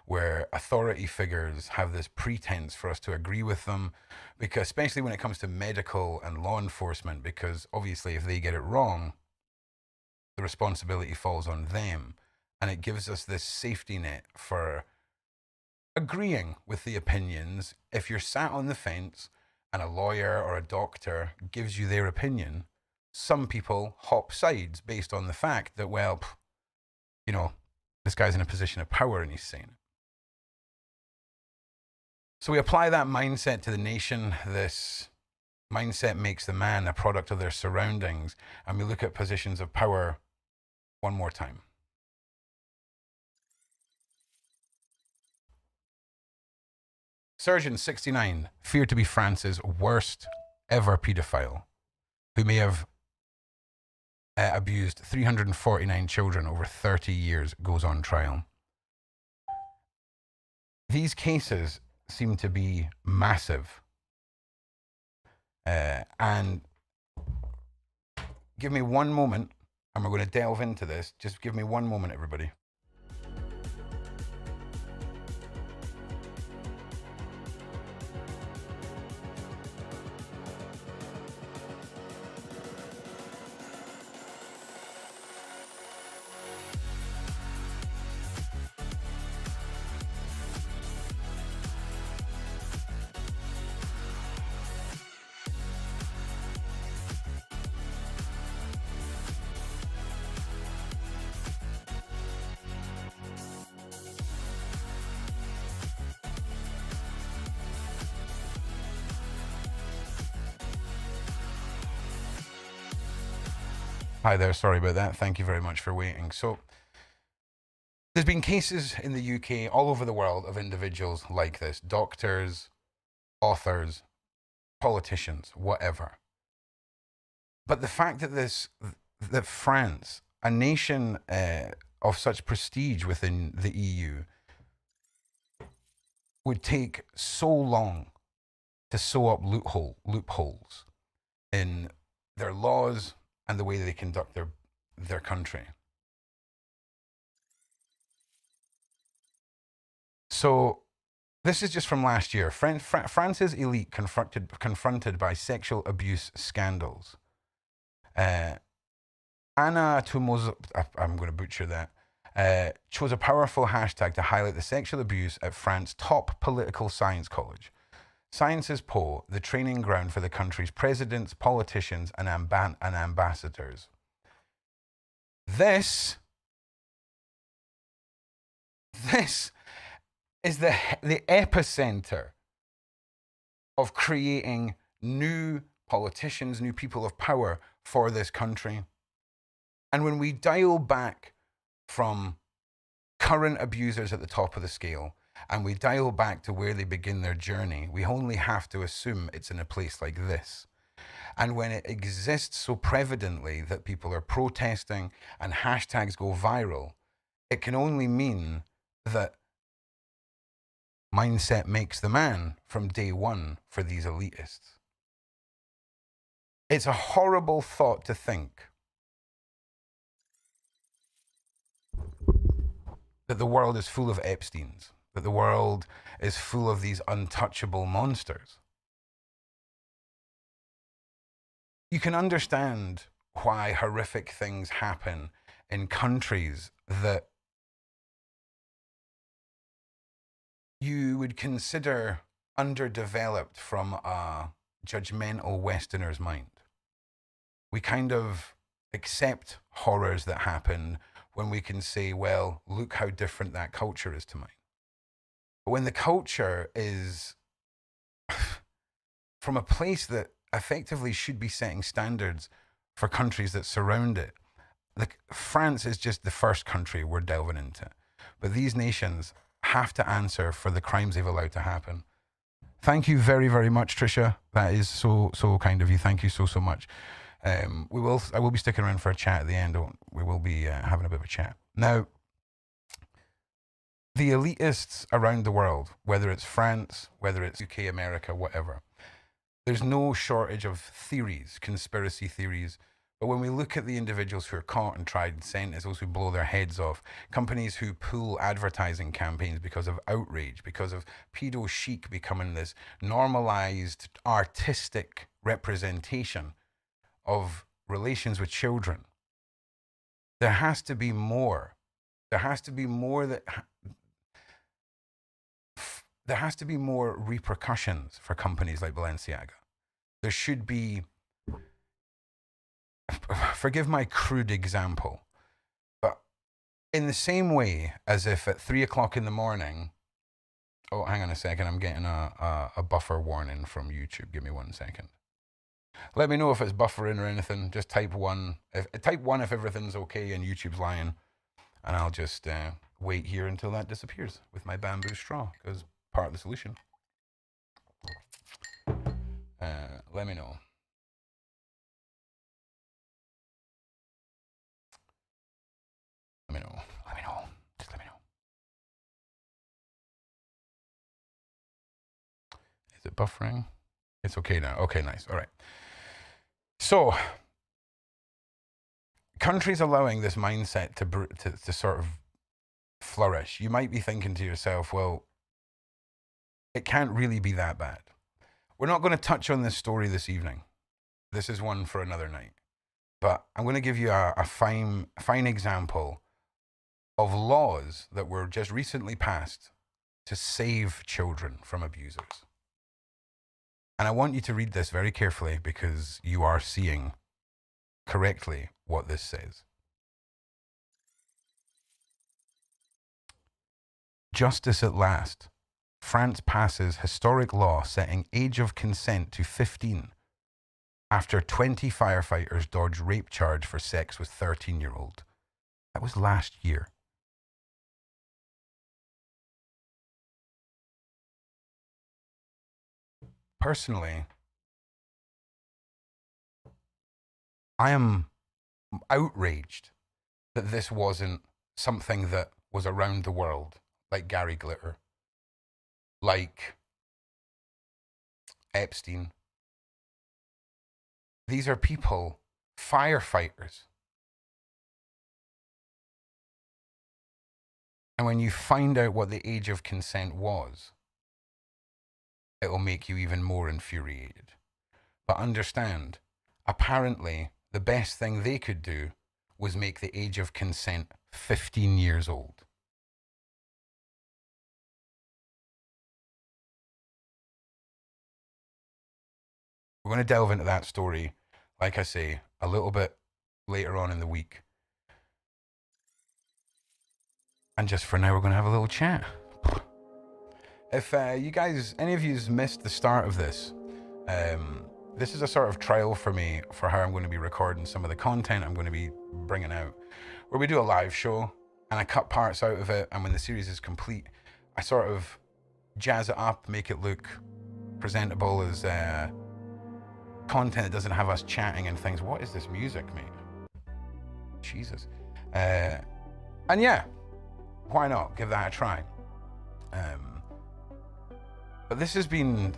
Speaker 1: where authority figures have this pretense for us to agree with them, because especially when it comes to medical and law enforcement, because obviously if they get it wrong, the responsibility falls on them. And it gives us this safety net for agreeing with the opinions. If you're sat on the fence and a lawyer or a doctor gives you their opinion, some people hop sides based on the fact that, well, you know, this guy's in a position of power and he's saying it. So we apply that mindset to the nation. This mindset makes the man a product of their surroundings. And we look at positions of power one more time. Surgeon 69, feared to be France's worst ever paedophile, who may have abused 349 children over 30 years, goes on trial. These cases seem to be massive. And give me one moment, and we're going to delve into this. Just give me one moment, everybody. Hi there, sorry about that. Thank you very much for waiting. So, there's been cases in the UK, all over the world, of individuals like this. Doctors, authors, politicians, whatever. But the fact that France, a nation of such prestige within the EU, would take so long to sew up loopholes in their laws and the way they conduct their country. So this is just from last year. France's elite confronted by sexual abuse scandals. Anna Tumoz, I'm going to butcher that, chose a powerful hashtag to highlight the sexual abuse at France's top political science college. Sciences Po, the training ground for the country's presidents, politicians, and ambassadors. This is the epicenter of creating new politicians, new people of power for this country. And when we dial back from current abusers at the top of the scale, and we dial back to where they begin their journey, we only have to assume it's in a place like this. And when it exists so prevalently that people are protesting and hashtags go viral, it can only mean that mindset makes the man from day one for these elitists. It's a horrible thought to think that the world is full of Epsteins, that the world is full of these untouchable monsters. You can understand why horrific things happen in countries that you would consider underdeveloped from a judgmental Westerner's mind. We kind of accept horrors that happen when we can say, well, look how different that culture is to mine. But when the culture is from a place that effectively should be setting standards for countries that surround it, like France is just the first country we're delving into. But these nations have to answer for the crimes they've allowed to happen. Thank you very, very much, Trisha. That is so kind of you. Thank you so much. I will be sticking around for a chat at the end. We will be having a bit of a chat. Now, the elitists around the world, whether it's France, whether it's UK, America, whatever, there's no shortage of theories, conspiracy theories. But when we look at the individuals who are caught and tried and sentenced, those who blow their heads off, companies who pull advertising campaigns because of outrage, because of pedo chic becoming this normalized artistic representation of relations with children, there has to be more. There has to be more there has to be more repercussions for companies like Balenciaga. There should be, forgive my crude example, but in the same way as if at 3 o'clock in the morning, oh, hang on a second, I'm getting a buffer warning from YouTube. Give me 1 second. Let me know if it's buffering or anything. Just type 1. Type 1 if everything's okay and YouTube's lying. And I'll just wait here until that disappears with my bamboo straw, because part of the solution. Let me know. Let me know. Let me know. Just let me know. Is it buffering? It's okay now. Okay, nice. All right. So, countries allowing this mindset to sort of flourish. You might be thinking to yourself, well, it can't really be that bad. We're not going to touch on this story this evening. This is one for another night. But I'm going to give you a fine example of laws that were just recently passed to save children from abusers. And I want you to read this very carefully, because you are seeing correctly what this says. Justice at last. France passes historic law setting age of consent to 15 after 20 firefighters dodged rape charge for sex with 13-year-old. That was last year. Personally, I am outraged that this wasn't something that was around the world, like Gary Glitter, like Epstein. These are people, firefighters. And when you find out what the age of consent was, it will make you even more infuriated. But understand, apparently, the best thing they could do was make the age of consent 15 years old. We're going to delve into that story, like I say, a little bit later on in the week. And just for now, we're going to have a little chat. If you guys, any of you's missed the start of this, this is a sort of trial for me for how I'm going to be recording some of the content I'm going to be bringing out, where we do a live show and I cut parts out of it, and when the series is complete, I sort of jazz it up, make it look presentable as content that doesn't have us chatting and things. What is this music, mate? Jesus. And yeah, why not give that a try? But this has been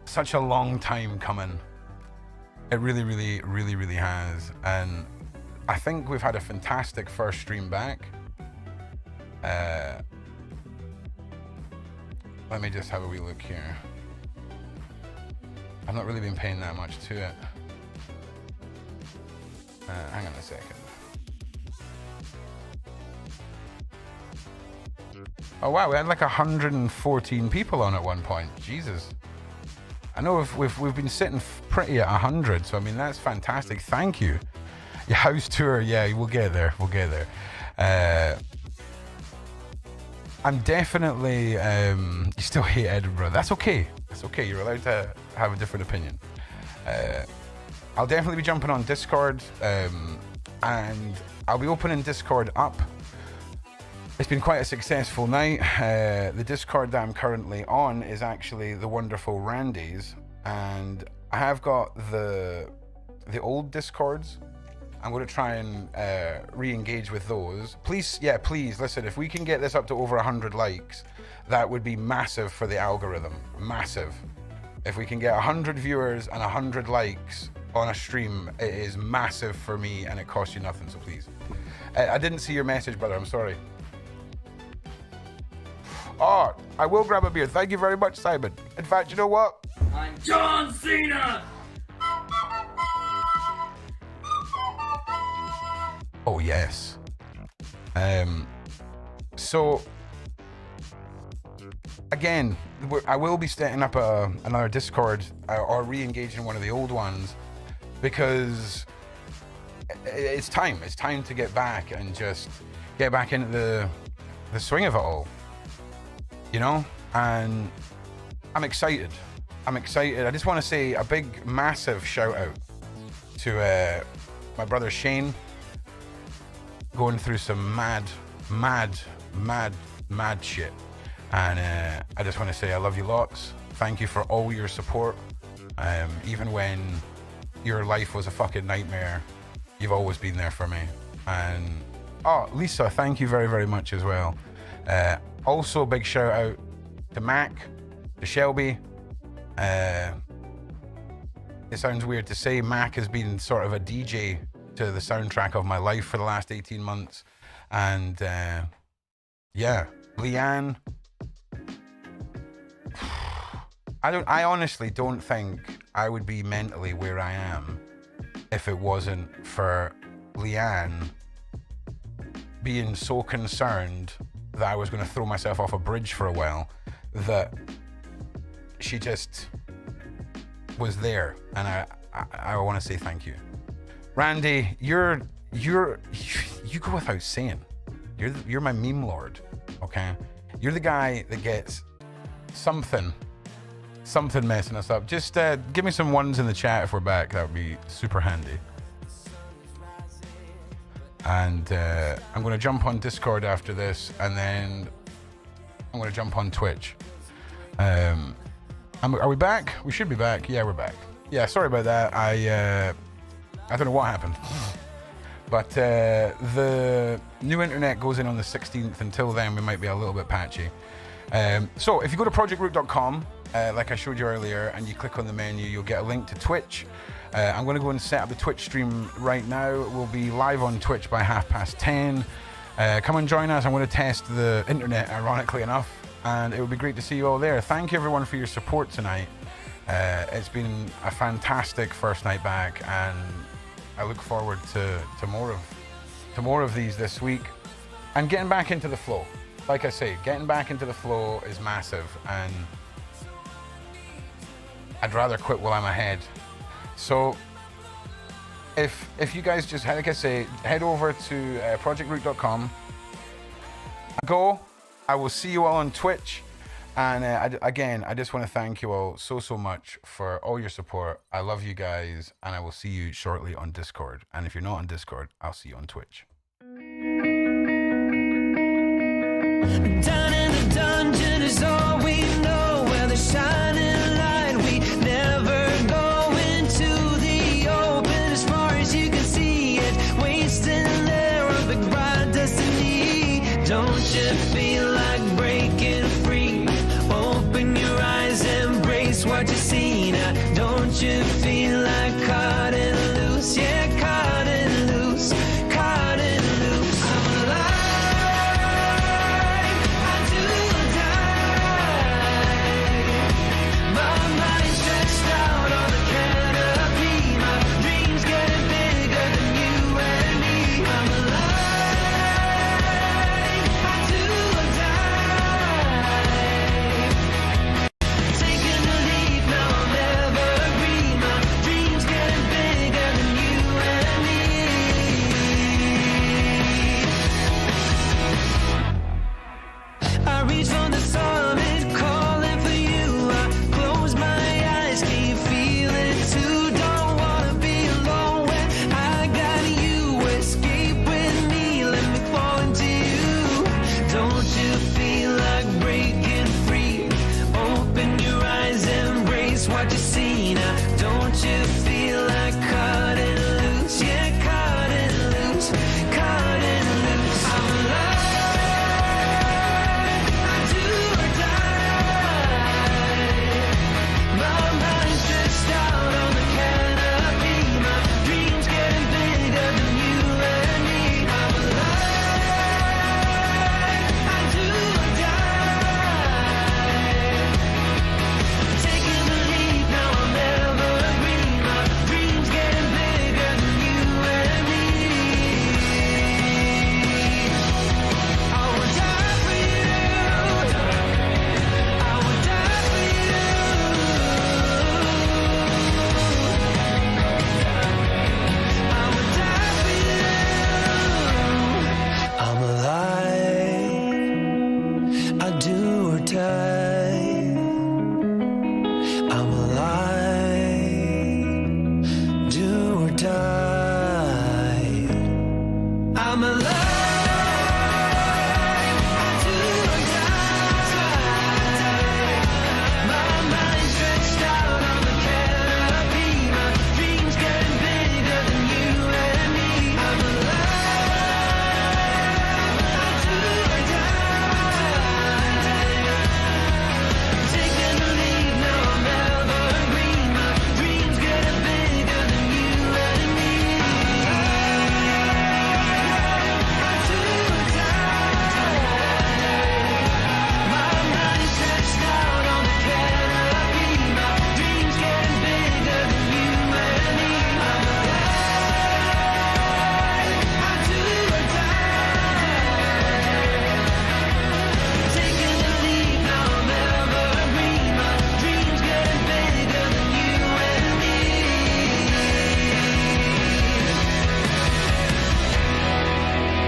Speaker 1: such a long time coming. It really, really, really, really has. And I think we've had a fantastic first stream back. Let me just have a wee look here. I've not really been paying that much to it. Hang on a second. Oh wow, we had like 114 people on at one point. Jesus. I know we've been sitting pretty at 100, so I mean that's fantastic. Thank you. Your house tour, yeah, we'll get there. We'll get there. I'm definitely. You still hate Edinburgh. That's okay. That's okay. You're allowed to have a different opinion. I'll definitely be jumping on Discord, and I'll be opening Discord up. It's been quite a successful night. The Discord that I'm currently on is actually the wonderful Randy's, and I have got the old Discords. I'm going to try and re-engage with those. Please, yeah, please, listen, if we can get this up to over 100 likes, that would be massive for the algorithm. Massive. If we can get 100 viewers and 100 likes on a stream, it is massive for me and it costs you nothing, so please. I didn't see your message, brother, I'm sorry. Oh, I will grab a beer. Thank you very much, Simon. In fact, you know what?
Speaker 8: I'm John Cena!
Speaker 1: Oh, yes. So, again, I will be setting up another Discord or re-engaging one of the old ones because it's time. It's time to get back and just get back into the swing of it all. You know? And I'm excited. I'm excited. I just want to say a big, massive shout out to my brother Shane, going through some mad shit. And I just want to say I love you lots. Thank you for all your support. Even when your life was a fucking nightmare, you've always been there for me. And, oh, Lisa, thank you very, very much as well. Also, a big shout out to Mac, to Shelby. It sounds weird to say, Mac has been sort of a DJ to the soundtrack of my life for the last 18 months. And yeah, Leanne. I honestly don't think I would be mentally where I am if it wasn't for Leanne being so concerned that I was going to throw myself off a bridge for a while, that she just was there. And I want to say thank you. Randy, you go without saying. You're my meme lord, okay? You're the guy that gets something messing us up. Just give me some ones in the chat if we're back. That would be super handy. And I'm going to jump on Discord after this, and then I'm going to jump on Twitch. Are we back? We should be back. Yeah, we're back. Yeah, sorry about that. I don't know what happened. But the new internet goes in on the 16th. Until then, we might be a little bit patchy. So if you go to projectroot.com, like I showed you earlier, and you click on the menu, you'll get a link to Twitch. I'm going to go and set up the Twitch stream right now. We'll be live on Twitch by 10:30. Come and join us. I'm going to test the internet, ironically enough, and it would be great to see you all there. Thank you, everyone, for your support tonight. It's been a fantastic first night back, and I look forward to more of these this week, and getting back into the flow. Like I say, getting back into the flow is massive, and I'd rather quit while I'm ahead. So if you guys just, like I say, head over to projectroot.com. Go. I will see you all on Twitch. And again, I just want to thank you all so much for all your support. I love you guys, and I will see you shortly on Discord. And if you're not on Discord, I'll see you on Twitch.
Speaker 3: Down